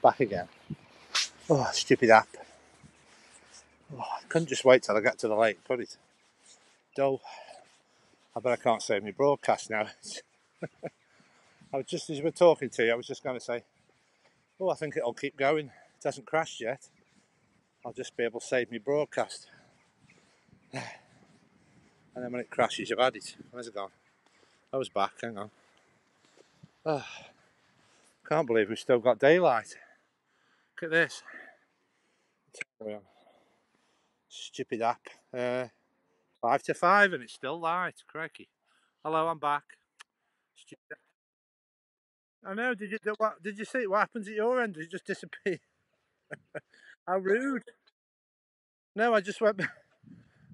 back again. Oh, stupid app. Oh, I couldn't just wait till I got to the lake, could it? Dull. I bet I can't save my broadcast now. I was just, as we were talking to you, I was just going to say, oh, I think it'll keep going. It hasn't crashed yet. I'll just be able to save my broadcast. And then when it crashes, you've had it. Where's it gone? I was back, hang on. Oh, can't believe we've still got daylight. Look at this. Stupid app. 5 to 5 and it's still light. Crikey. Hello, I'm back. Stupid. I know. Did you see what happens at your end? Did it just disappear? How rude. No, I just went.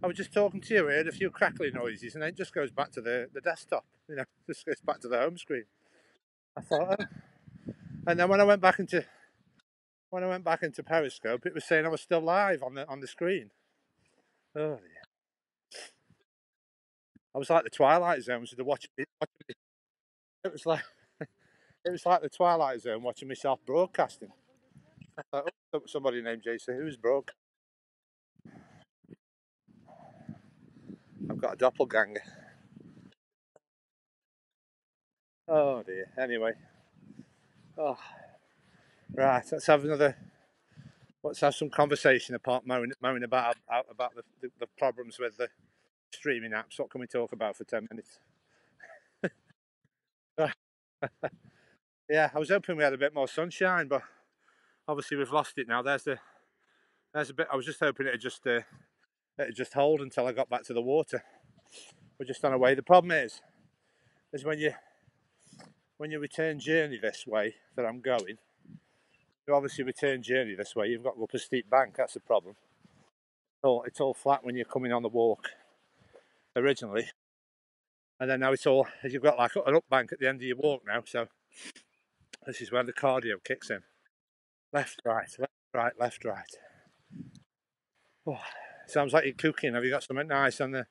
I was just talking to you. I heard a few crackling noises, and then it just goes back to the desktop. Just goes back to the home screen. I thought, oh. And then when I went back into Periscope, it was saying I was still live on the screen. Oh dear. I was like the Twilight Zone. Was watching me. It was like the Twilight Zone watching myself broadcasting. I thought, oh, somebody named Jason who's broke. I've got a doppelganger. Oh dear. Anyway. Oh. Right. Let's have some conversation apart moaning about the problems with the streaming apps. What can we talk about for 10 minutes? Yeah, I was hoping we had a bit more sunshine, but obviously we've lost it now. There's a bit. I was just hoping it'd just hold until I got back to the water. We're just on our way. The problem is when you return journey this way that I'm going. You obviously return journey this way. You've got to go up a steep bank. That's the problem. It's all flat when you're coming on the walk originally, and then now you've got like an up bank at the end of your walk now. So this is where the cardio kicks in. Left, right, left, right, left, right. Oh, sounds like you're cooking. Have you got something nice on the?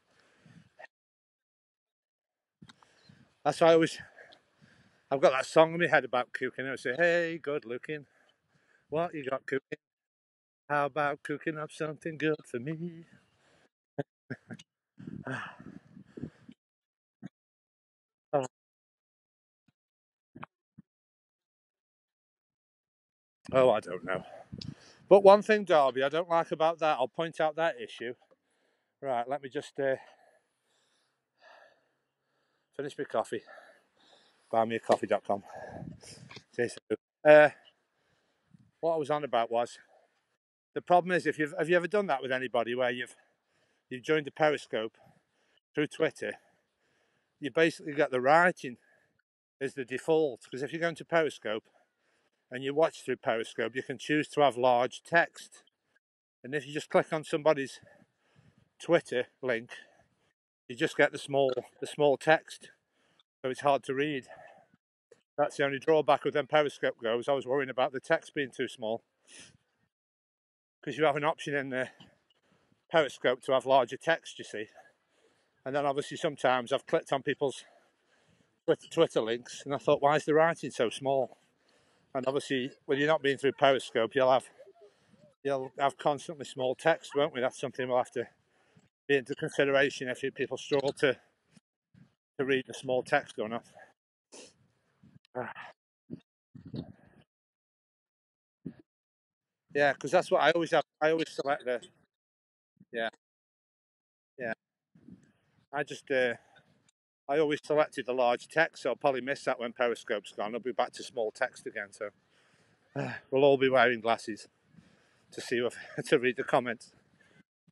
That's why I've got that song in my head about cooking. I say, hey, good looking. What you got cooking? How about cooking up something good for me? Oh, I don't know. But one thing, Darby, I don't like about that, I'll point out that issue. Right, let me just finish my coffee. Buymeacoffee.com. What I was on about was the problem is have you ever done that with anybody where you've joined a Periscope through Twitter? You basically get the writing as the default, because if you're going to Periscope and you watch through Periscope, you can choose to have large text, and if you just click on somebody's Twitter link, you just get the small text, so it's hard to read. That's the only drawback with them Periscope goes. I was worrying about the text being too small, because you have an option in the Periscope to have larger text, you see. And then obviously sometimes I've clicked on people's Twitter links and I thought, why is the writing so small? And obviously when you're not being through Periscope, you'll have constantly small text, won't we? That's something we'll have to be into consideration if people struggle to read the small text going on. Yeah, because that's what I always have. I always select the. Yeah, yeah. I always selected the large text, so I'll probably miss that when Periscope's gone. I'll be back to small text again. So we'll all be wearing glasses to see to read the comments.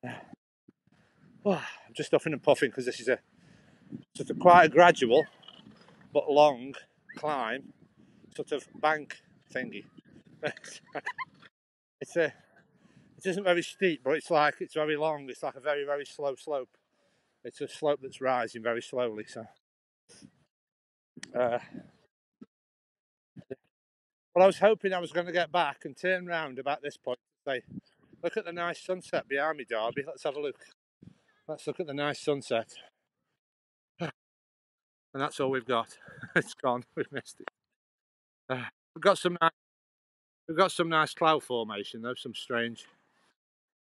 I'm just huffing and puffing because this is quite a gradual but long climb, sort of bank thingy. It isn't very steep, but it's very long. It's like a very, very slow slope. It's a slope that's rising very slowly. So, but I was hoping I was going to get back and turn round about this point and say, look at the nice sunset behind me, Darby. Let's have a look. Let's look at the nice sunset. And that's all we've got. It's gone. We've missed it. We've got some nice. We've got some nice cloud formation though, some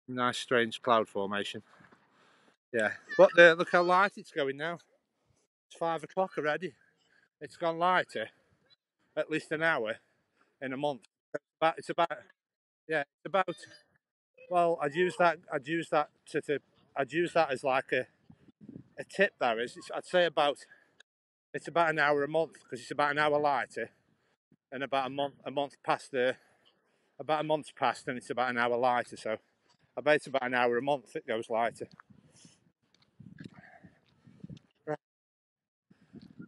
nice strange cloud formation. Yeah, but look how light it's going now. It's 5 o'clock already. It's gone lighter at least an hour in a month. But it's about yeah, it's about. Well, I'd use that as like a tip. There is. I'd say it's about an hour a month because it's about an hour lighter, and about a month past the about a month's past, and it's about an hour lighter. So I bet it's about an hour a month it goes lighter. Right,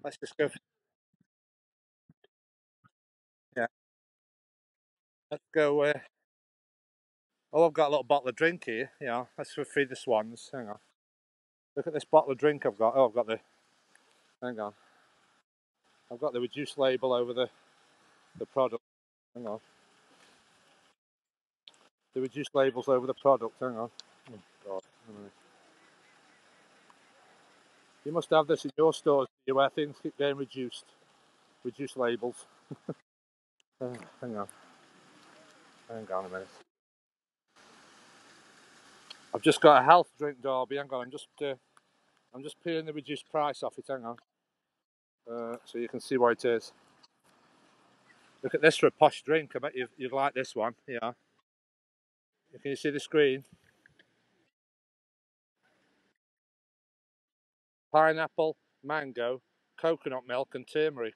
let's just go. Yeah, let's go. Oh, I've got a little bottle of drink here. Yeah, let's feed the swans. Hang on. Look at this bottle of drink I've got. Oh, I've got the. Hang on. I've got the reduced label over the product. Hang on. The reduced labels over the product. Hang on. Oh, God. You must have this in your stores where things keep getting reduced. Reduced labels. Hang on. Hang on a minute. I've just got a health drink, Derby. Hang on. I'm just peeling the reduced price off it. Hang on. So you can see what it is. Look at this for a posh drink. I bet you'd like this one. Yeah. Can you see the screen? Pineapple, mango, coconut milk, and turmeric.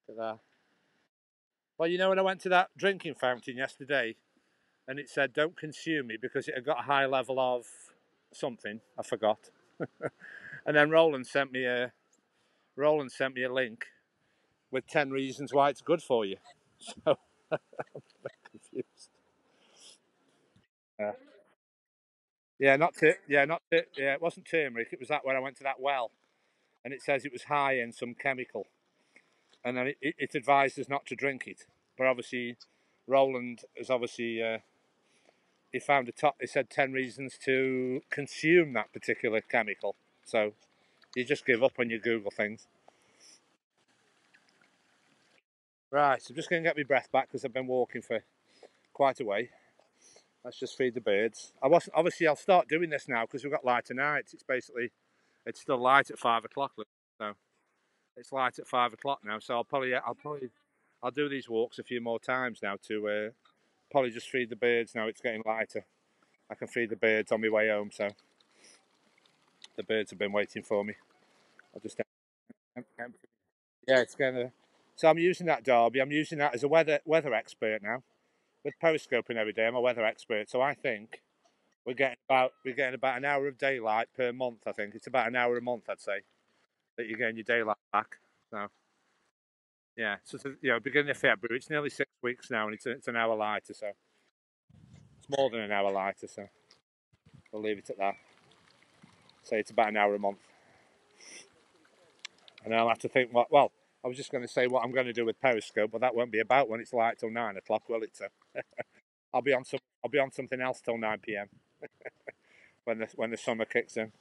Look at that. Well, you know, when I went to that drinking fountain yesterday, and it said "Don't consume it" because it had got a high level of something. I forgot. And then Roland sent me a link with 10 reasons why it's good for you. So I'm confused. Yeah, yeah, it wasn't turmeric. It was that when I went to that well, and it says it was high in some chemical, and then it advised us not to drink it. But obviously, Roland has obviously he found a top. He said 10 reasons to consume that particular chemical. So you just give up when you Google things. Right, so I'm just going to get my breath back because I've been walking for quite a way. Let's just feed the birds. I wasn't obviously. I'll start doing this now because we've got lighter nights. It's still light at 5 o'clock. So it's light at 5 o'clock now. So I'll do these walks a few more times now to probably just feed the birds. Now it's getting lighter. I can feed the birds on my way home. So the birds have been waiting for me. I'll just yeah, it's gonna. So I'm using that, Derby. I'm using that as a weather expert now. With periscoping every day, I'm a weather expert. So I think we're getting about an hour of daylight per month. I think it's about an hour a month. I'd say that you're getting your daylight back. So yeah, so beginning of February. It's nearly 6 weeks now, and it's an hour lighter. So it's more than an hour lighter. So we'll leave it at that. Say it's about an hour a month, and I'll have to think what. Well, I was just going to say what I'm going to do with periscope, but that won't be about when it's light till 9 o'clock, will it? So I'll be on something else till 9 p.m. when the summer kicks in.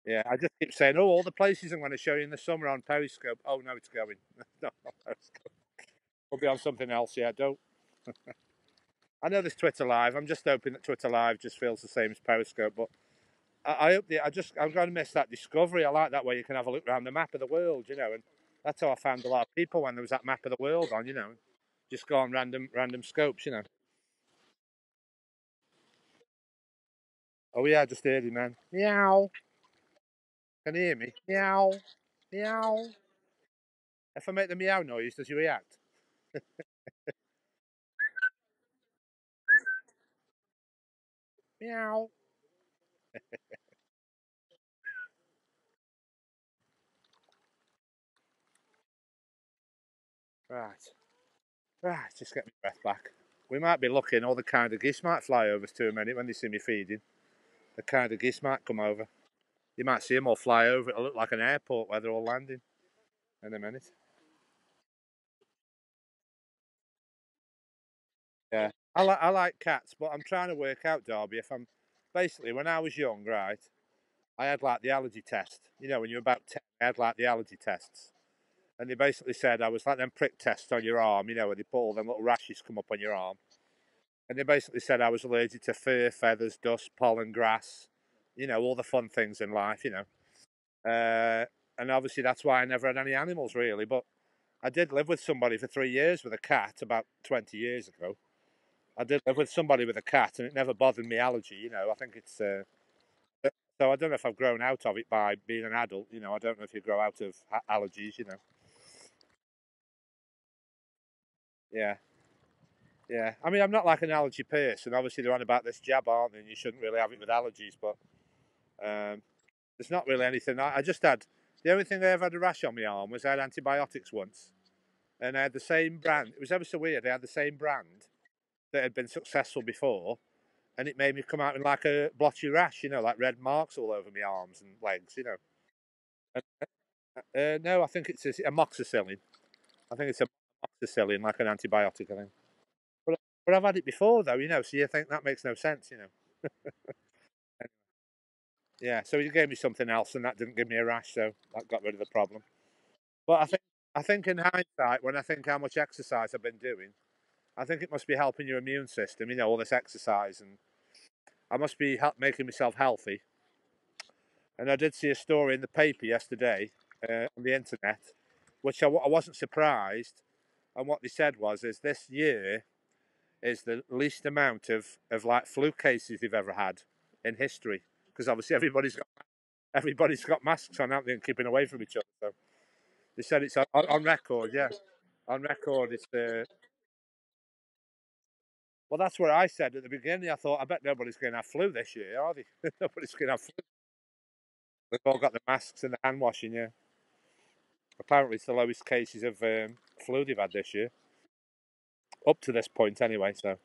Yeah, I just keep saying, oh, all the places I'm going to show you in the summer on Periscope. Oh, no, it's going. No, we'll be on something else. Yeah, don't. I know there's Twitter Live. I'm just hoping that Twitter Live just feels the same as Periscope. But I hope I'm going to miss that discovery. I like that way you can have a look around the map of the world, and that's how I found a lot of people when there was that map of the world on. Just go on random scopes. Oh yeah, I just heard him, man. Meow. Can you hear me? Meow. Meow. If I make the meow noise, does he react? Meow. Right. Right, just get my breath back. We might be looking, all the kind of geese might fly over us to a minute when they see me feeding. The kind of geese might come over. You might see them all fly over. It'll look like an airport where they're all landing in a minute. Yeah. I like cats, but I'm trying to work out, Derby, if I'm basically when I was young, right? I had like the allergy test. You know, when you're about 10, I had like the allergy tests. And they basically said I was like them prick tests on your arm, you know, where they put all them little rashes come up on your arm. And they basically said I was allergic to fur, feathers, dust, pollen, grass, you know, all the fun things in life, you know. And obviously that's why I never had any animals really. But I did live with somebody for 3 years with a cat about 20 years ago. I did live with somebody with a cat, and it never bothered me allergy. You know, I think it's so. I don't know if I've grown out of it by being an adult. You know, I don't know if you grow out of allergies. You know, yeah, yeah. I mean, I'm not like an allergy person. Obviously, they're on about this jab, aren't they? And you shouldn't really have it with allergies, but there's not really anything. I just had the only thing I ever had a rash on my arm was I had antibiotics once, and I had the same brand. It was ever so weird. I had the same brand that had been successful before, and it made me come out in like a blotchy rash, you know, like red marks all over my arms and legs, you know. No, I think it's amoxicillin. I think it's amoxicillin, like an antibiotic, I think. But I've had it before, though, you know, so you think that makes no sense, you know. Yeah, so he gave me something else, and that didn't give me a rash, so that got rid of the problem. But I think in hindsight, when I think how much exercise I've been doing, I think it must be helping your immune system, you know, all this exercise, and I must be making myself healthy. And I did see a story in the paper yesterday on the internet, which I wasn't surprised. And what they said is this year is the least amount of like flu cases they've ever had in history, because obviously everybody's got masks on, haven't they, and keeping away from each other. So they said it's on record, yeah, on record. It's well, that's what I said at the beginning. I thought I bet nobody's going to have flu this year, are they? Nobody's going to have flu. They've all got the masks and the hand washing, yeah. Apparently, it's the lowest cases of flu they've had this year, up to this point, anyway. So,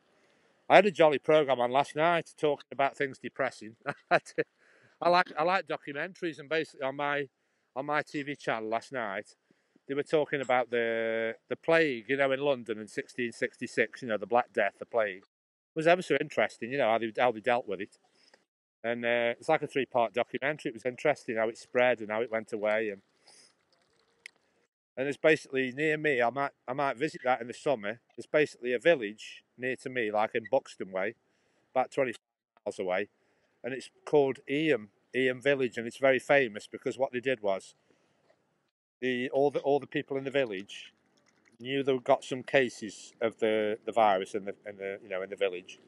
I had a jolly program on last night talking about things depressing. I like documentaries, and basically on my TV channel last night, they were talking about the plague, you know, in London in 1666. You know, the Black Death, the plague. It was ever so interesting, you know, how they dealt with it. And it's like a three-part documentary. It was interesting how it spread and how it went away, and it's basically near me. I might visit that in the summer. It's basically a village near to me, like in Buxton Way, about 20 miles away, and it's called Eam Village, and it's very famous because what they did was all the people in the village knew they got some cases of the virus in the village,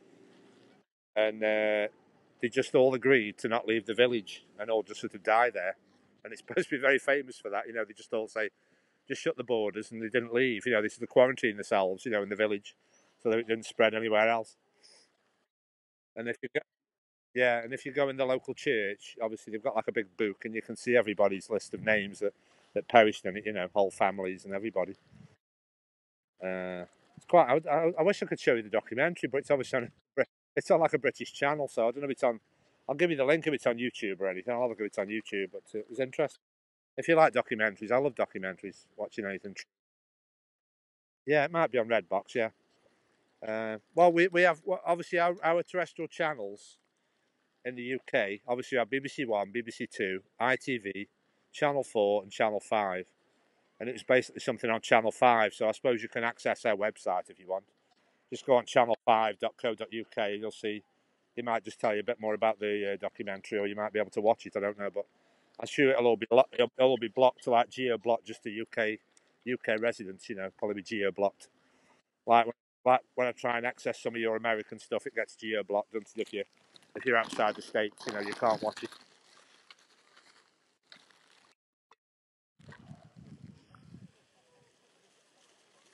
and they just all agreed to not leave the village and all just sort of die there. And it's supposed to be very famous for that. You know, they just all say, just shut the borders, and they didn't leave. You know, they sort of quarantined themselves, you know, in the village, so that it didn't spread anywhere else. And if you go, yeah, and if you go in the local church, obviously they've got like a big book, and you can see everybody's list of names that perished in it. You know, whole families and everybody. It's quite. I wish I could show you the documentary, but it's obviously it's on like a British channel, so I don't know if it's on. I'll give you the link if it's on YouTube or anything. I'll have a look if it's on YouTube, but it was interesting. If you like documentaries, I love documentaries. Watching anything. Yeah, it might be on Redbox. Yeah. Well, we have obviously our terrestrial channels in the UK. Obviously, our BBC One, BBC Two, ITV, Channel 4, and Channel 5. And it was basically something on Channel 5. So I suppose you can access our website if you want. Just go on channel5.co.uk and you'll see. They might just tell you a bit more about the documentary, or you might be able to watch it. I don't know, but I'm sure it'll all be blocked, like geo blocked, just to UK residents. You know, probably be geo blocked. Like when I try and access some of your American stuff, it gets geo blocked. Doesn't it? If you're outside the states, you know, you can't watch it.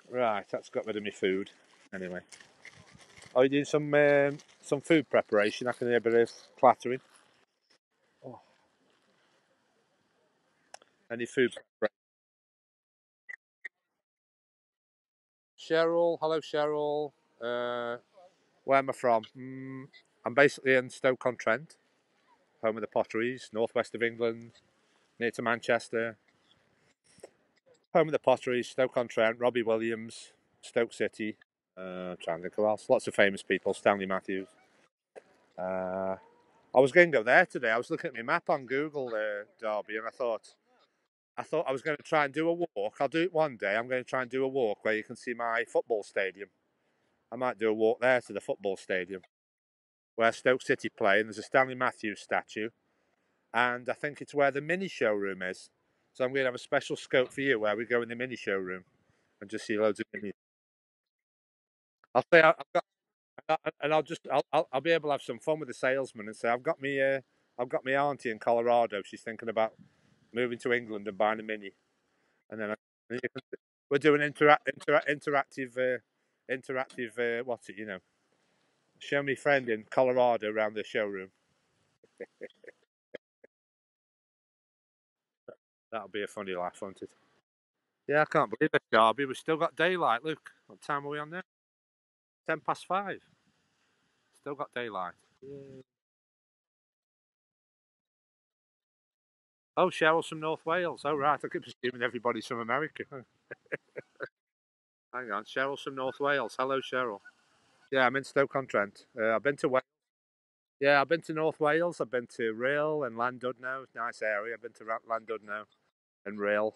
Right, that's got rid of my food. Anyway, are you doing some food preparation? I can hear a bit of clattering. Oh, any food preparation? Cheryl, hello Cheryl. Where am I from? I'm basically in Stoke-on-Trent, home of the Potteries, northwest of England, near to Manchester. Home of the Potteries, Stoke-on-Trent, Robbie Williams, Stoke City. Trying to think who else. Lots of famous people. Stanley Matthews. I was going to go there today. I was looking at my map on Google, Derby, and I thought I was going to try and do a walk. I'll do it one day. I'm going to try and do a walk where you can see my football stadium. I might do a walk there to the football stadium where Stoke City play, and there's a Stanley Matthews statue, and I think it's where the mini showroom is. So I'm going to have a special scope for you where we go in the mini showroom and just see loads of mini. I'll say I've got, and I'll be able to have some fun with the salesman and say I've got my auntie in Colorado. She's thinking about moving to England and buying a mini, and then we're doing interactive. What's it? Show me friend in Colorado around the showroom. That'll be a funny laugh, won't it? Yeah, I can't believe it, Derby. We've still got daylight. Look, what time are we on now? 5:10. Still got daylight. Yay. Oh, Cheryl's from North Wales. Oh, right. I keep assuming everybody's from America. Hang on. Cheryl's from North Wales. Hello, Cheryl. Yeah, I'm in Stoke-on-Trent. I've been to Wales. Yeah, I've been to North Wales. I've been to Rhyl and Llandudno. Nice area. I've been to Llandudno and Rhyl.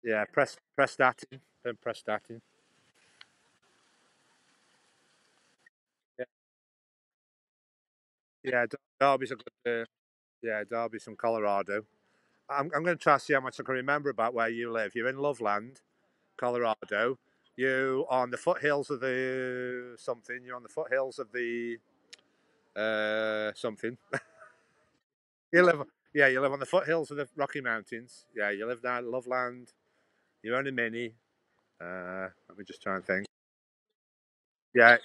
Yeah, Prestatyn. Been Prestatyn. Yeah, yeah. Derby's a good. Yeah, Derby's from Colorado. I'm going to try to see how much I can remember about where you live. You're in Loveland, Colorado. You on the foothills of the something. You're on the foothills of the something. you live, yeah, you live on the foothills of the Rocky Mountains. Yeah, you live down Loveland. You own a mini. Let me just try and think. Yeah,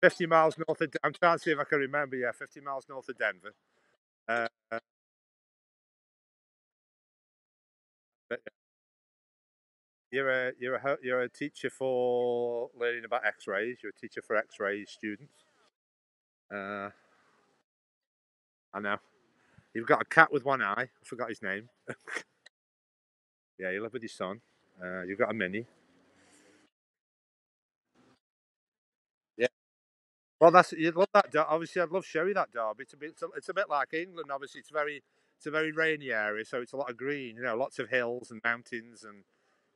50 miles north of. I'm trying to see if I can remember. Yeah, 50 miles north of Denver. Uh, but you're a teacher for learning about X-rays. You're a teacher for X-ray students. Uh, I know. You've got a cat with one eye. I forgot his name. Yeah, you live with your son. You've got a mini. Yeah. Well, that's you'd love that. Obviously, I'd love to show you that Derby. It's a bit like England. Obviously, it's a very rainy area, so it's a lot of green. Lots of hills and mountains and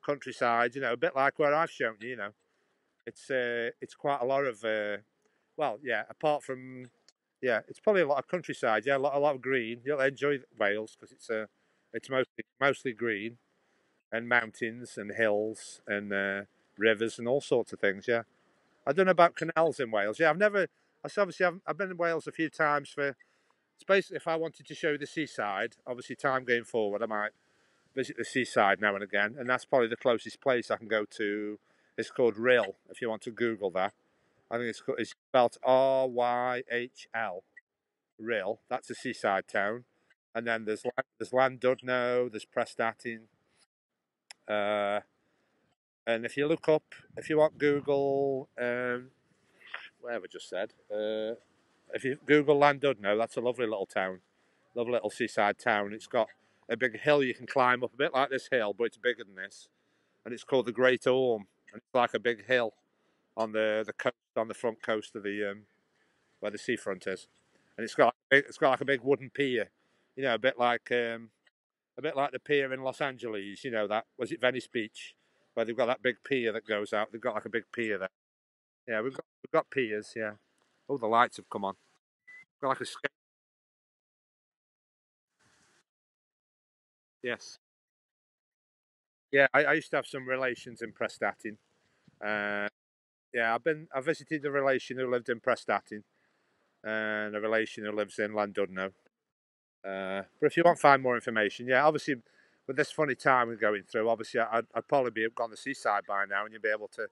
countryside. A bit like where I've shown you. It's quite a lot of. Well, yeah. Apart from, yeah, it's probably a lot of countryside. Yeah, a lot of green. You'll enjoy Wales because it's mostly green and mountains and hills and rivers and all sorts of things. Yeah, I don't know about canals in Wales. Yeah, I've never. I've been in Wales a few times for. It's basically if I wanted to show the seaside. Obviously, time going forward, I might visit the seaside now and again, and that's probably the closest place I can go to. It's called Rhyl. If you want to Google that, I think it's spelled Ryhl. Rhyl. That's a seaside town, and then there's Llandudno, there's Prestatyn. Uh, And if you look up, if you want Google, where have I just said? If you Google Llandudno, that's a lovely little town, lovely little seaside town. It's got a big hill you can climb up, a bit like this hill, but it's bigger than this. And it's called the Great Orme. And it's like a big hill on the coast, on the front coast of the where the seafront is. And it's got like a big wooden pier, a bit like the pier in Los Angeles. That was it Venice Beach, where they've got that big pier that goes out. They've got like a big pier there. Yeah, we've got piers. Yeah. Oh, the lights have come on. We've got like a yes. Yeah, I used to have some relations in Prestatyn. Uh, yeah, I visited a relation who lived in Prestatyn and a relation who lives in Llandudno. But if you want to find more information, yeah, obviously with this funny time we're going through, obviously I'd probably be on the seaside by now, and you'd be able to.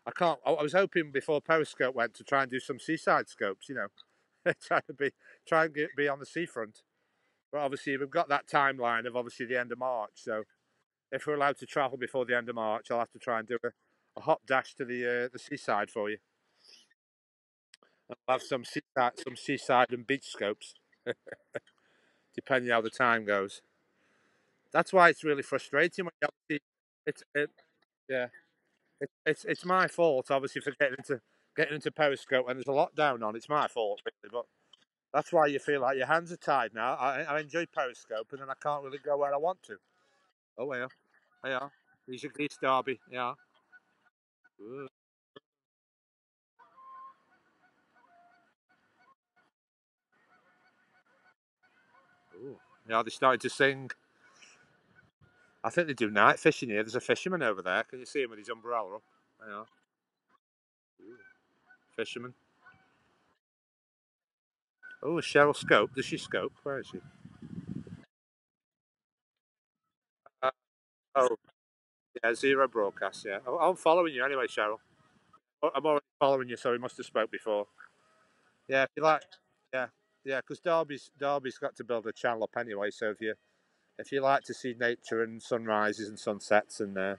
I can't. I was hoping before Periscope went to try and do some seaside scopes. Try and be on the seafront. But obviously we've got that timeline of obviously the end of March. So if we're allowed to travel before the end of March, I'll have to try and do a hot dash to the seaside for you. I'll have some seaside and beach scopes, depending how the time goes. That's why it's really frustrating when you obviously, yeah, it's my fault obviously for getting into Periscope when there's a lockdown on. It's my fault really, but That's why you feel like your hands are tied now. I enjoy Periscope, and then I can't really go where I want to. Oh, yeah. Yeah. These are East Derby. Yeah. Ooh. Ooh. Yeah, they started to sing. I think they do night fishing here. There's a fisherman over there. Can you see him with his umbrella up? Yeah. Ooh. Fisherman. Oh, Cheryl Scope. Does she scope? Where is she? Uh, oh, yeah, zero broadcast. Yeah. Oh, I'm following you anyway, Cheryl. I'm already following you, so we must have spoke before. Yeah, if you like. Yeah, yeah, because Derby's got to build a channel up anyway. So if you like to see nature and sunrises and sunsets, and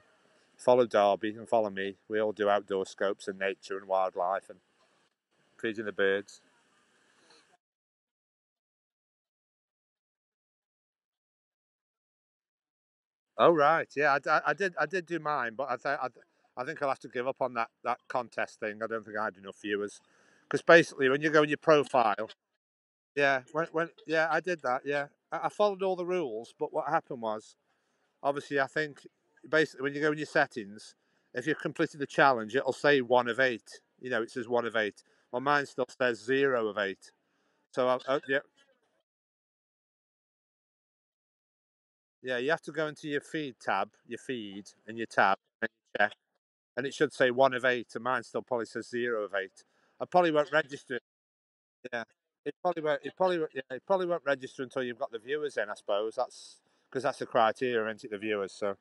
follow Derby and follow me. We all do outdoor scopes and nature and wildlife and feeding the birds. Oh right, yeah, I did do mine, but I think I'll have to give up on that contest thing. I don't think I had enough viewers, because basically when you go in your profile, yeah, yeah, I did that. Yeah, I followed all the rules, but what happened was, obviously, I think basically when you go in your settings, if you've completed the challenge, it'll say 1 of 8. You know, it says 1 of 8. Well, mine still says 0 of 8. So yeah, yeah, you have to go into your feed tab, your feed, and your tab, and you check, and it should say 1 of 8, and mine still probably says 0 of 8. I probably won't register. Yeah, yeah, it probably won't register until you've got the viewers in. I suppose that's because that's the criteria, isn't it? The viewers. So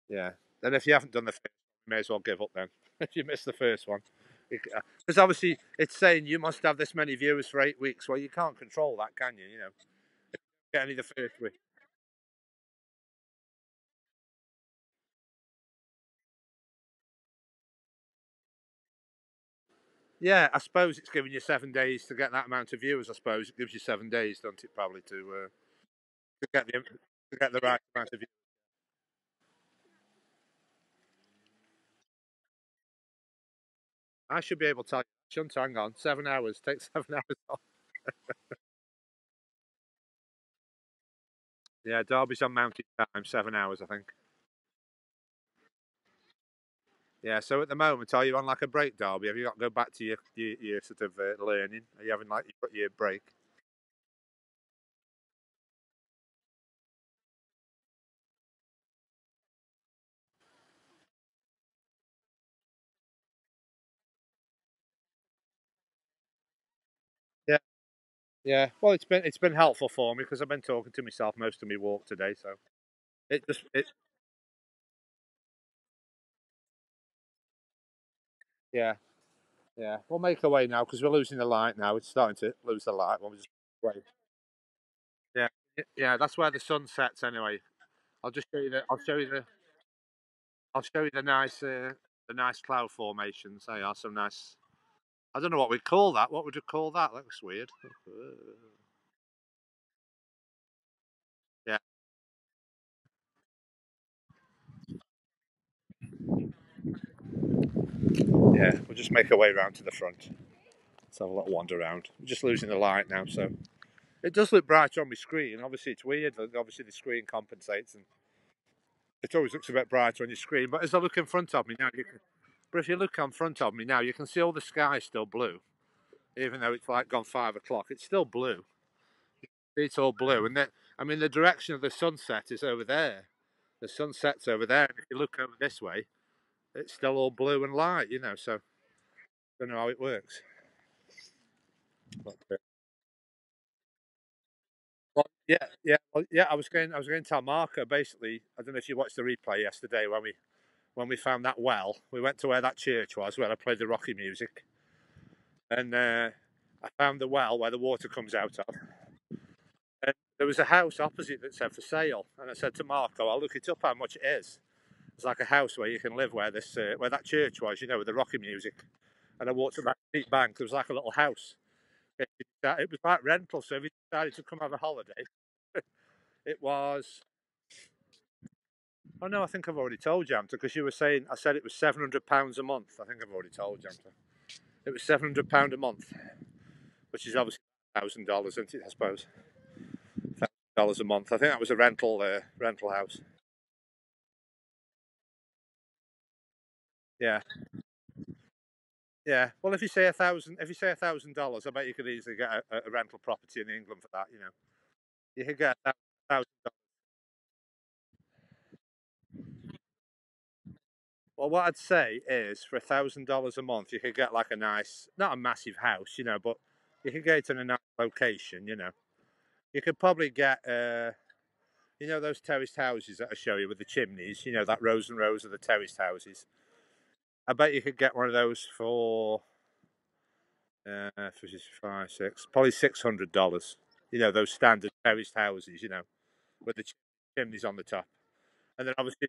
yeah. Then if you haven't done the first one, you may as well give up then. If you missed the first one, because obviously it's saying you must have this many viewers for 8 weeks. Well, you can't control that, can you? You know, get only the first week. Yeah, I suppose it's giving you 7 days to get that amount of viewers. I suppose it gives you 7 days, don't it? Probably to get the right amount of viewers. I should be able to tell you. Shouldn't I? Hang on, 7 hours. Take 7 hours off. Yeah, Derby's on mountain time, 7 hours, I think. Yeah. So at the moment, are you on like a break, Derby? Have you got to go back to your sort of learning? Are you having like your break? Yeah. Yeah. Well, it's been helpful for me because I've been talking to myself most of my walk today. So it yeah. Yeah, we'll make our way now because we're losing the light now. It's starting to lose the light when we just wait. Yeah, yeah, that's where the sun sets anyway. I'll just show you the. I'll show you the nice cloud formations. They are some nice. I don't know what we'd call that. What would you call that? That looks weird. Yeah, yeah. We'll just make our way around to the front. Let's have a little wander around. We're just losing the light now, so it does look brighter on my screen. Obviously, it's weird. Obviously, the screen compensates, and it always looks a bit brighter on your screen. But as I look in front of me now, but if you look in front of me now, you can see all the sky still blue, even though it's like gone 5 o'clock. It's still blue. It's all blue, and I mean, the direction of the sunset is over there. The sunset's over there, and if you look over this way, it's still all blue and light. You know, so I don't know how it works. But, well, yeah, yeah, well, yeah. I was going to tell Marco. Basically, I don't know if you watched the replay yesterday when we found that well. We went to where that church was, where I played the Rocky music, and I found the well where the water comes out of. And there was a house opposite that said for sale, and I said to Marco, "I'll look it up how much it is." It's like a house where you can live where that church was, with the Rocky music. And I walked up that steep bank. There was like a little house. It was like rental, so if you decided to come have a holiday, it was. Oh no, I think I've already told you, Jamter, because you were saying I said it was £700 a month. I think I've already told you, Jamter. It was £700 a month, which is obviously $1,000, isn't it? I suppose $1,000 a month. I think that was a rental house. Yeah, yeah. Well, if you say $1,000, I bet you could easily get a rental property in England for that. You could get $1,000. Well, what I'd say is for $1,000 a month, you could get like a nice, not a massive house, but you could get it in a nice location. You could probably get, those terraced houses that I show you with the chimneys. That rows and rows of the terraced houses. I bet you could get one of those for, five, six, probably $600. Those standard terraced houses. With the chimneys on the top, and then obviously,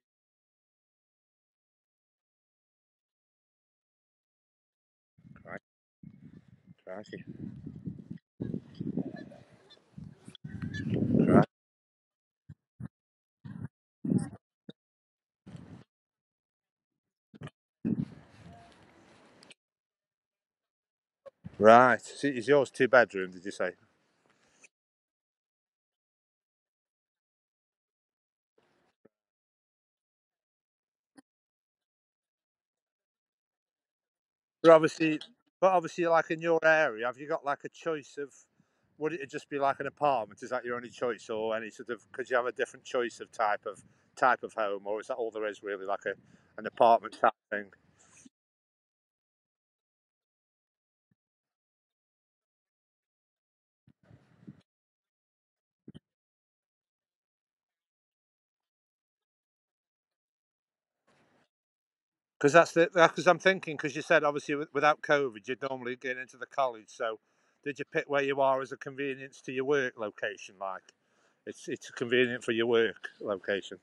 right, right, right. Right. So is yours 2 bedroom? Did you say? But obviously, like in your area, have you got like a choice of? Would it just be like an apartment? Is that your only choice, or any sort of? Could you have a different choice of type of home, or is that all there is really, like an apartment type thing? Because because I'm thinking, because you said obviously without COVID you'd normally get into the college. So did you pick where you are as a convenience to your work location? Like it's convenient for your work location.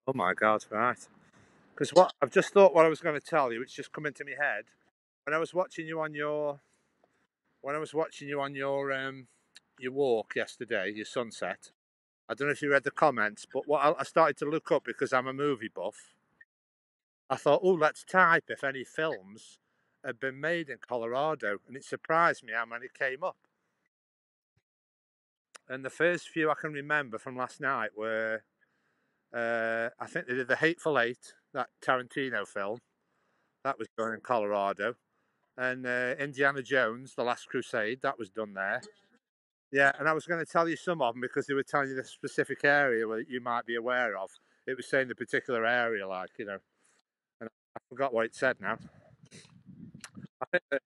Oh my God! Right. Because what I've just thought, what I was going to tell you, it's just come into my head when I was watching you on your walk yesterday, your sunset. I don't know if you read the comments, but what I started to look up because I'm a movie buff. I thought, oh, let's type if any films had been made in Colorado, and it surprised me how many came up. And the first few I can remember from last night were, I think they did The Hateful Eight, that Tarantino film, that was done in Colorado, and Indiana Jones, The Last Crusade, that was done there. Yeah, and I was going to tell you some of them because they were telling you the specific area where you might be aware of. It was saying the particular area, and I forgot what it said now. I think that,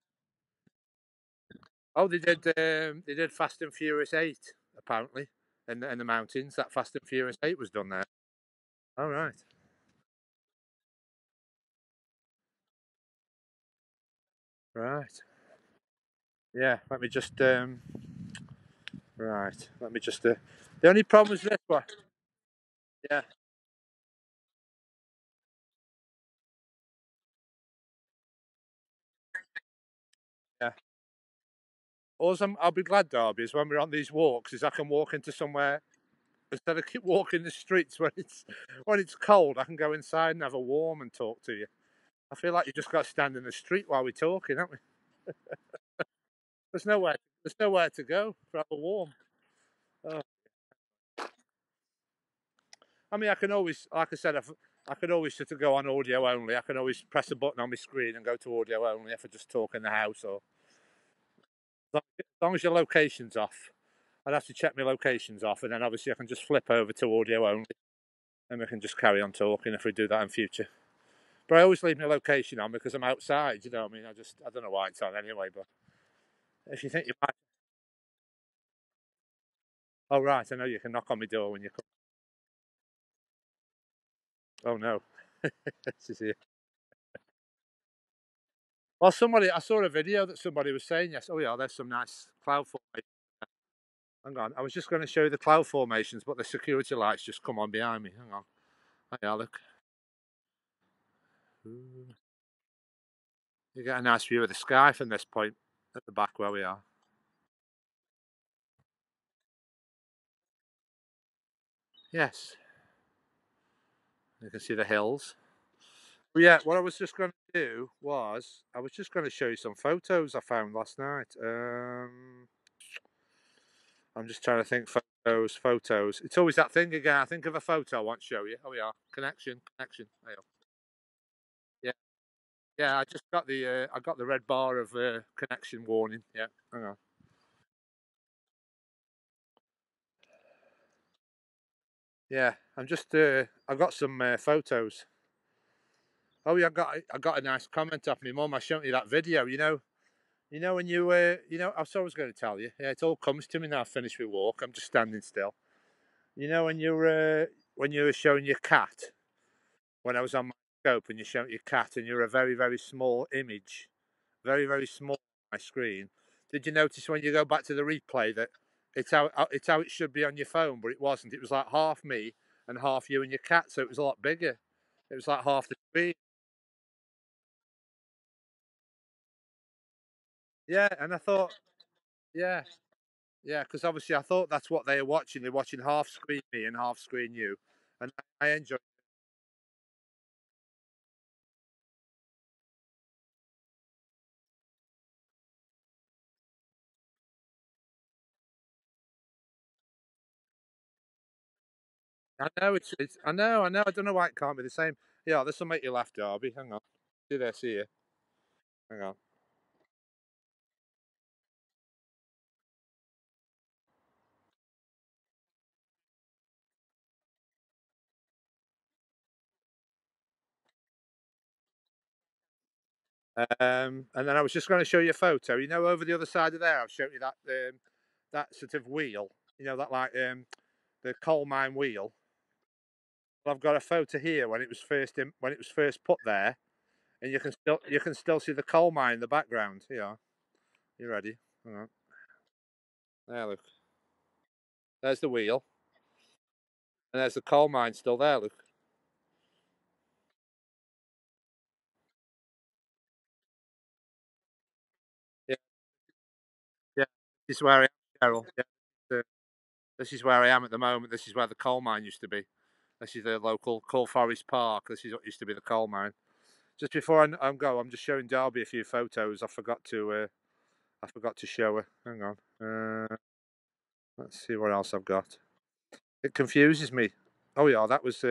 oh, they did Fast and Furious 8 apparently in the mountains. That Fast and Furious 8 was done there. Oh right, right. Yeah, let me just right. Let me just. The only problem is this one. Yeah, yeah. Also, I'll be glad, Darby, is when we're on these walks, is I can walk into somewhere instead of keep walking the streets when it's cold. I can go inside and have a warm and talk to you. I feel like you just got to stand in the street while we're talking, haven't we? There's nowhere to go for have a warm. Oh. I mean, I can always, like I said, I can always sort of go on audio only. I can always press a button on my screen and go to audio only if I just talk in the house, or as long as your location's off. I'd have to check my locations off, and then obviously I can just flip over to audio only, and we can just carry on talking if we do that in future. But I always leave my location on because I'm outside. You know what I mean? I don't know why it's on anyway. But if you think you might, oh right, I know you can knock on my door when you come. Oh no, this is here. Well, I saw a video that somebody was saying yes. Oh yeah, there's some nice cloud formation. Hang on, I was just going to show you the cloud formations, but the security lights just come on behind me. Hang on, hey Alec. You get a nice view of the sky from this point at the back where we are. Yes, you can see the hills. But yeah, what I was just going to do was I was just going to show you some photos I found last night. I'm just trying to think photos. It's always that thing again. I think of a photo I want to show you. Oh, we are connection. There you go. Yeah, yeah. I got the red bar of connection warning. Yeah, hang on. Yeah, I got some photos. Oh yeah, I got a nice comment off my mum. I showed you that video. When I was going to tell you. Yeah, it all comes to me now. I've finished my walk. I'm just standing still. You know when you were showing your cat when I was on my scope and you showed your cat and you're a very very small image, very very small on my screen. Did you notice when you go back to the replay that it's how it should be on your phone, but it wasn't. It was like half me and half you and your cat, so it was a lot bigger. It was like half the screen. Yeah, and I thought, yeah, yeah, because obviously I thought that's what they were watching. They're watching half screen me and half screen you, and I enjoy. I know. I don't know why it can't be the same. Yeah, this will make you laugh, Darby. Hang on. See there, see you. Hang on. And then I was just going to show you a photo. Over the other side of there, I've shown you that sort of wheel. That like the coal mine wheel. Well, I've got a photo here when it was first put there, and you can still see the coal mine in the background. Yeah, you ready? Hang on. There, look. There's the wheel, and there's the coal mine still there. Look. Yeah, yeah. This is where I am, Cheryl. Yeah. This is where I am at the moment. This is where the coal mine used to be. This is the local Coal Forest Park. This is what used to be the coal mine. Just before I go, I'm just showing Darby a few photos. I forgot to show her. Hang on. Let's see what else I've got. It confuses me. Oh yeah, that was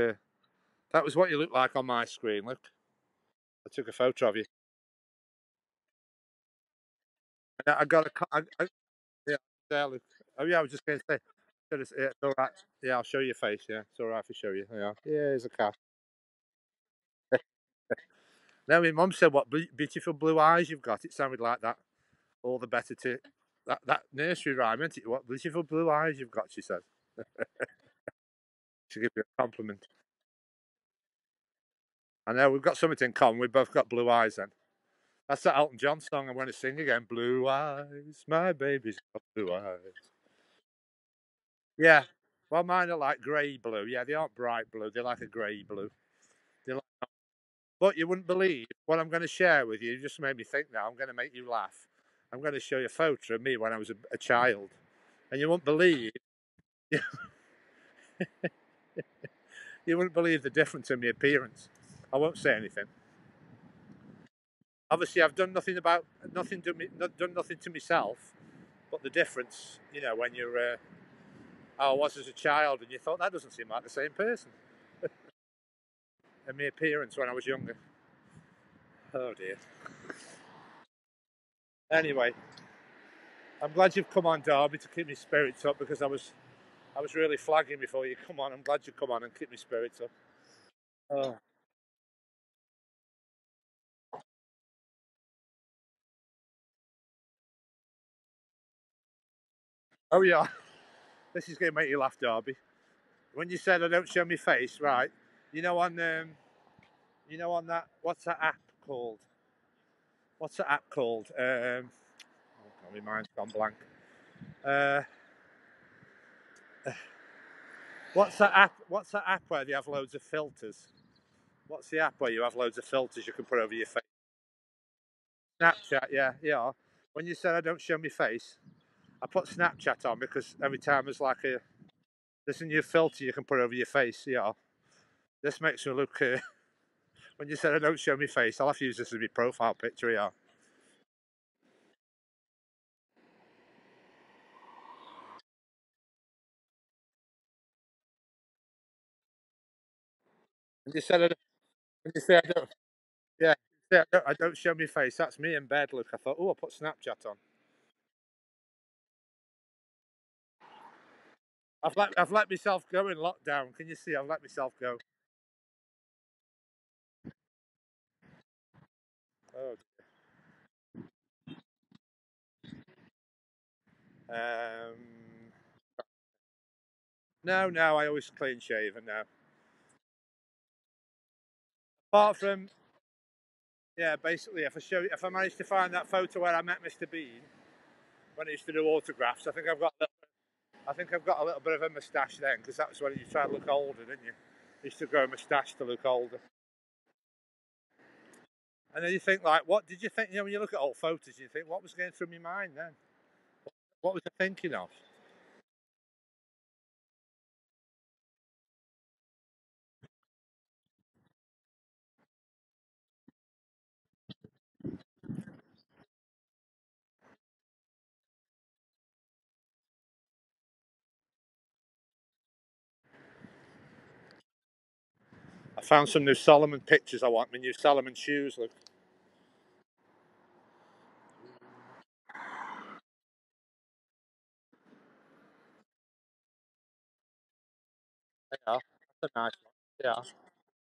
what you look like on my screen. Look, I took a photo of you. I got yeah, there. Look. Oh yeah, I was just going to say. Yeah, it's all right. Yeah, I'll show you your face. Yeah, it's all right if I show you. Yeah, here's a cat. Now, my mum said, "What beautiful blue eyes you've got." It sounded like that. All the better to that nursery rhyme, isn't it? What beautiful blue eyes you've got. She said. She gave me a compliment. I know we've got something in common. We've both got blue eyes. Then that's that Elton John song I'm going to sing again. Blue eyes, my baby's got blue eyes. Yeah. Well, mine are like grey blue. Yeah, they aren't bright blue. They're like a grey blue. They're like, but you wouldn't believe what I'm going to share with you. You just made me think now. I'm going to make you laugh. I'm going to show you a photo of me when I was a child, and you won't believe you wouldn't believe the difference in my appearance. I won't say anything. Obviously, I've done done nothing to myself, but the difference, when you're how I was as a child, and you thought that doesn't seem like the same person, and my appearance when I was younger. Oh dear. Anyway, I'm glad you've come on, Darby, to keep my spirits up because I was really flagging before you come on. I'm glad you come on and keep my spirits up. Oh, oh yeah. This is going to make you laugh, Darby. When you said I don't show my face, right? You know on on that what's that app called? What's that app called? Oh God, my mind's gone blank. Uh, what's that app? What's that app where they have loads of filters? What's the app where you have loads of filters you can put over your face? Snapchat, yeah, yeah. When you said I don't show my face, I put Snapchat on because every time there's a new filter you can put over your face, yeah. This makes me look, when you said I don't show my face, I'll have to use this as my profile picture, yeah. When you said, when you say I don't, yeah, I don't show my face, that's me in bed, look. I thought, oh, I put Snapchat on. I've let myself go in lockdown. Can you see? I've let myself go. Oh, um, no, no, I always clean shaven now. Apart from, yeah, basically, if I manage to find that photo where I met Mr. Bean when he used to do autographs, I think I've got a little bit of a moustache then because that was when you tried to look older, didn't you? You used to grow a moustache to look older. And then you think, like, what did you think? You know, when you look at old photos, you think, what was going through my mind then? What was I thinking of? I found some new Solomon pictures I want, my new Solomon shoes. Look, they are. That's a nice one. Yeah,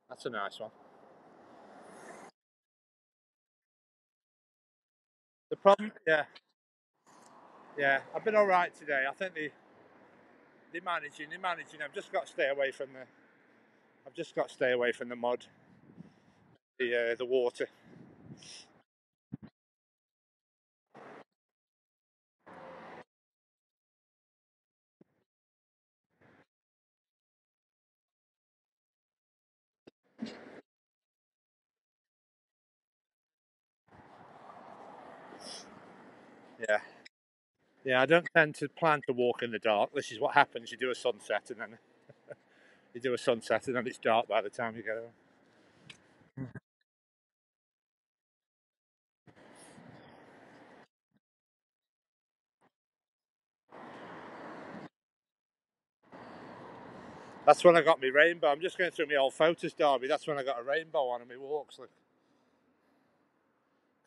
that's a nice one. The problem, yeah, yeah, I've been all right today. I think they're managing. I've just got to stay away from the mud, the water. Yeah, yeah. I don't tend to plan to walk in the dark. This is what happens. You do a sunset, and then it's dark by the time you get home. That's when I got my rainbow. I'm just going through my old photos, Derby. That's when I got a rainbow on my walks. Look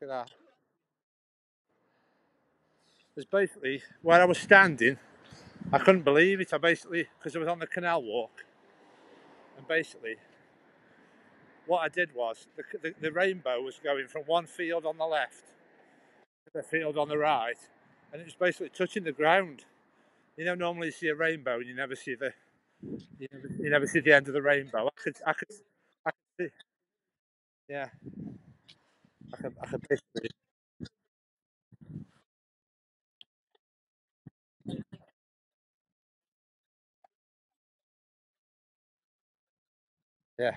at that. There's basically where I was standing. I couldn't believe it. I basically, because I was on the canal walk, and basically what I did was the rainbow was going from one field on the left to the field on the right, and it was basically touching the ground. You know, normally you see a rainbow and you never see the end of the rainbow. I could see, yeah, I could basically, yeah,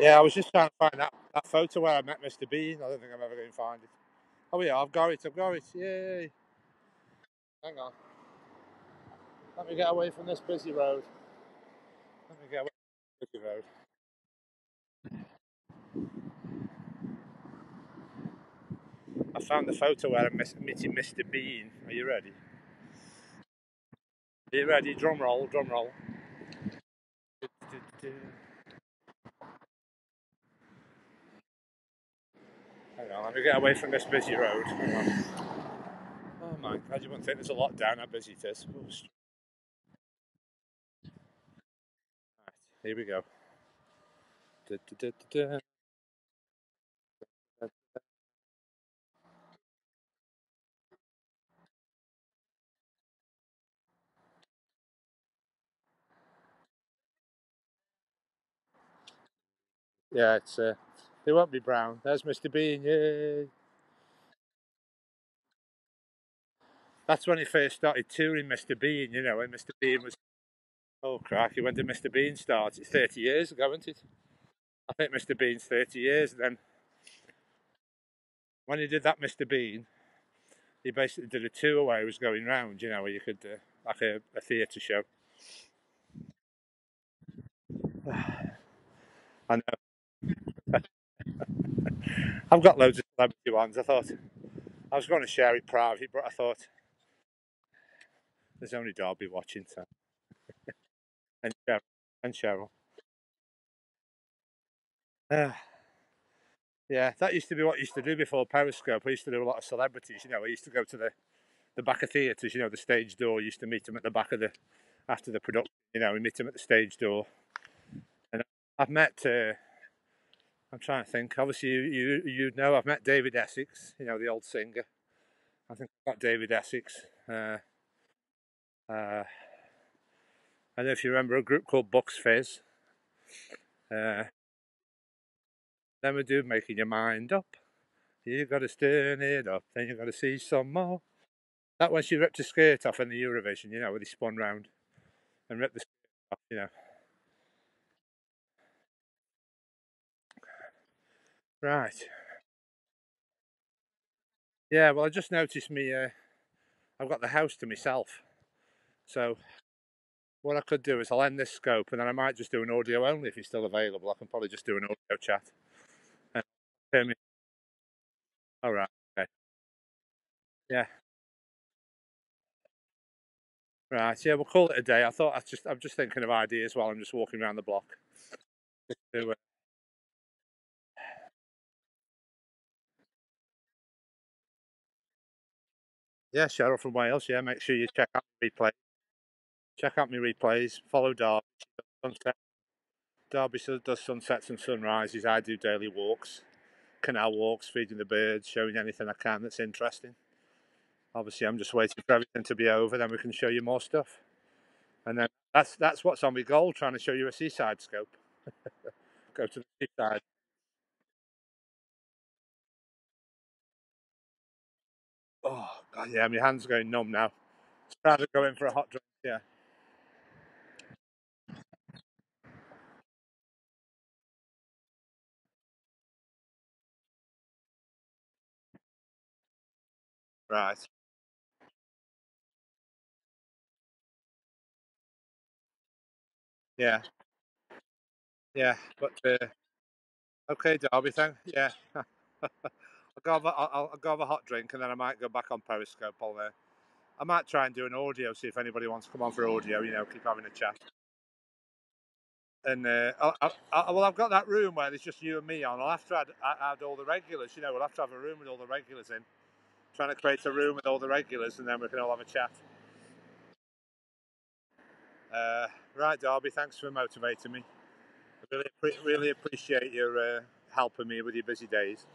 yeah. I was just trying to find that photo where I met Mr. Bean. I don't think I'm ever going to find it. Oh yeah, I've got it. I've got it. Yay! Hang on. Let me get away from this busy road. Let me get away from this busy road. I found the photo where I'm meeting Mr. Bean. Are you ready? Are you ready? Drum roll, drum roll. Hang on, let me get away from this busy road. Hang on. Oh my God, you wouldn't think there's a lot down how busy it is. Oh, right, here we go. Yeah, they won't be brown. There's Mr. Bean. Yay! That's when he first started touring Mr. Bean, you know, and Mr. Bean was, oh crikey, when did Mr. Bean start? It's 30 years ago, isn't it? I think Mr. Bean's 30 years. And then when he did that Mr. Bean, he basically did a tour where he was going round, you know, where you could, like a theatre show. I know. I've got loads of celebrity ones. I thought I was going to share it private, but I thought there's only Derby watching, so. And Cheryl. And Cheryl. Uh, yeah, that used to be what I used to do before Periscope. I used to do a lot of celebrities, you know. I used to go to the back of theatres, you know, the stage door. I used to meet them at the back of after the production, you know, we meet them at the stage door. And I've met, I'm trying to think, obviously you know, I've met David Essex, you know, the old singer. I think I've got David Essex. I don't know if you remember a group called Bucks Fizz. Then we do Making Your Mind Up. You got to stir it up, then you got to see some more. That when she ripped her skirt off in the Eurovision, you know, where they spun round and ripped the skirt off, you know. Right. Yeah, well, I just noticed I've got the house to myself. So what I could do is I'll end this scope and then I might just do an audio only if he's still available. I can probably just do an audio chat. And hear me. All right. Okay. Yeah. Right. Yeah, we'll call it a day. I'm just thinking of ideas while I'm just walking around the block. To, yeah, Cheryl from Wales. Yeah, make sure you check out my replay. Check out my replays. Follow Derby. Sunset. Derby does sunsets and sunrises. I do daily walks, canal walks, feeding the birds, showing anything I can that's interesting. Obviously, I'm just waiting for everything to be over, then we can show you more stuff. And then that's what's on my goal, trying to show you a seaside scope. Go to the seaside. Oh, God, yeah, my hand's going numb now. It's rather go in for a hot drink, yeah. Right. Yeah, yeah. But, okay, Derby, thank yeah. I'll go have a hot drink and then I might go back on Periscope. I might try and do an audio, see if anybody wants to come on for audio, you know, keep having a chat. And well, I've got that room where there's just you and me on. I'll have to add all the regulars. You know, we'll have to have a room with all the regulars in. Trying to create a room with all the regulars, and then we can all have a chat. Uh, right, Darby. Thanks for motivating me. I really appreciate your helping me with your busy days.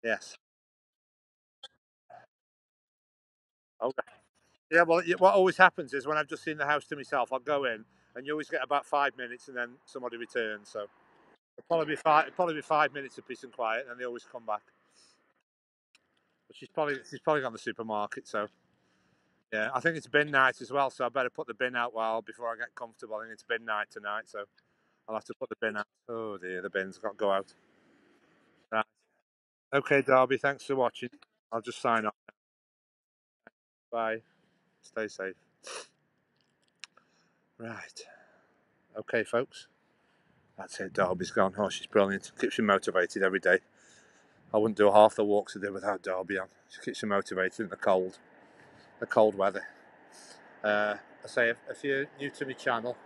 Yes. Okay. Yeah. Well, what always happens is when I've just seen the house to myself, I'll go in, and you always get about 5 minutes, and then somebody returns. So it'll probably be 5 minutes of peace and quiet, and they always come back. But she's probably gone to the supermarket. So yeah, I think it's bin night as well. So I better put the bin out before I get comfortable. I think it's bin night tonight. So I'll have to put the bin out. Oh dear, the bin's got to go out. Right. Okay, Darby. Thanks for watching. I'll just sign off. Bye. Stay safe. Right. Okay, folks. That's it. Darby's gone. Oh, she's brilliant. Keeps me motivated every day. I wouldn't do half the walks I do without Darby on. She keeps me motivated in the cold weather. I say if you're new to my channel,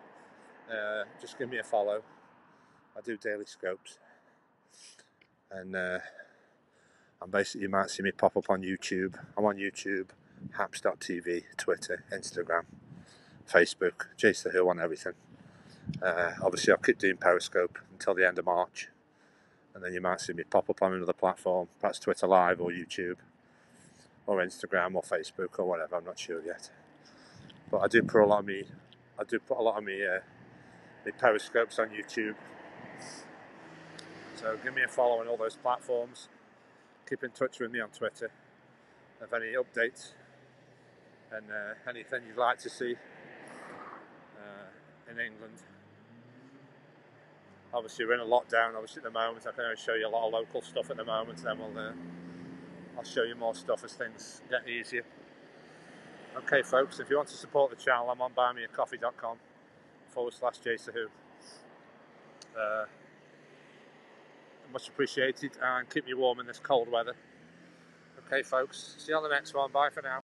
just give me a follow. I do daily scopes, and basically you might see me pop up on YouTube. I'm on YouTube, haps.tv, Twitter, Instagram, Facebook, Jace the Who on everything. Obviously, I'll keep doing Periscope until the end of March, and then you might see me pop up on another platform, perhaps Twitter Live or YouTube, or Instagram or Facebook or whatever. I'm not sure yet, but I do put a lot of me Periscopes on YouTube. So give me a follow on all those platforms. keep in touch with me on Twitter of any updates and anything you'd like to see in England. Obviously we're in a lockdown obviously at the moment. I can only show you a lot of local stuff at the moment, then I'll show you more stuff as things get easier. Okay folks, if you want to support the channel, I'm on buymeacoffee.com/JaceWho. Much appreciated, and keep me warm in this cold weather. Okay folks, see you on the next one. Bye for now.